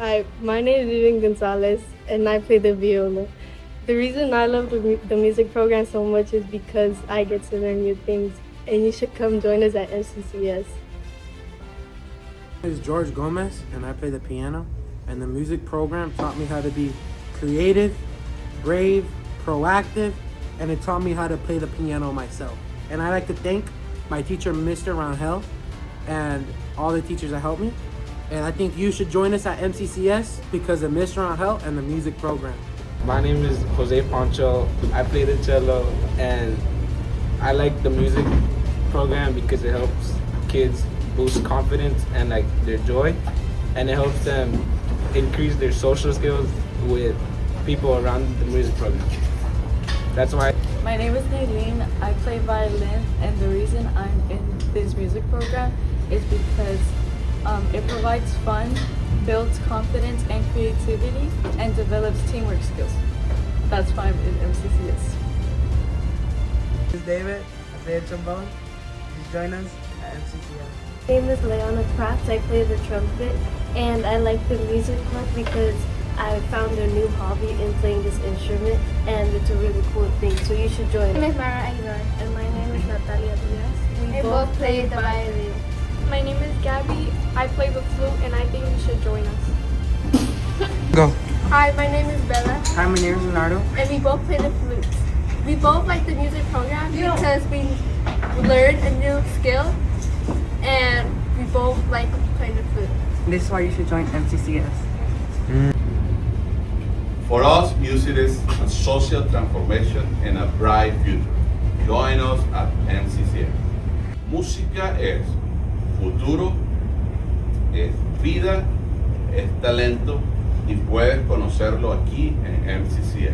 Hi, my name is Vivian Gonzalez, and I play the viola. The reason I love the music program so much is because I get to learn new things, and you should come join us at MCCS. My name is George Gomez, and I play the piano. And the music program taught me how to be creative, brave, proactive, and it taught me how to play the piano myself. And I like to thank my teacher, Mr. Rangel, and all the teachers that helped me. And I think you should join us at MCCS because of Mr. Rangel and the music program. My name is Jose Pancho. I play the cello, and I like the music program because it helps kids boost confidence and like their joy, and it helps them increase their social skills with people around the music program. That's why. My name is Nadine. I play violin, and the reason I'm in this music program is because it provides fun, builds confidence and creativity, and develops teamwork skills. That's why I'm in MCCS. This is David. I play the trombone. Just join us at MCCS. My name is Leona Pratt. I play the trumpet, and I like the music club because I found a new hobby in playing this instrument, and it's a really cool thing, so you should join. My name is Mara Aguilar. And my name is Natalia Diaz. We both play the violin. My name is Gabby. I play the flute, and I think you should join us. Go. Hi, my name is Bella, Hi, my name is Leonardo. and we both play the flute. We both like the music program because we learn a new skill, and we both like playing the flute. This is why you should join MCCS. For us, music is a social transformation and a bright future. Join us at MCCS. Música es futuro, es vida, es talento y puedes conocerlo aquí en MCCS.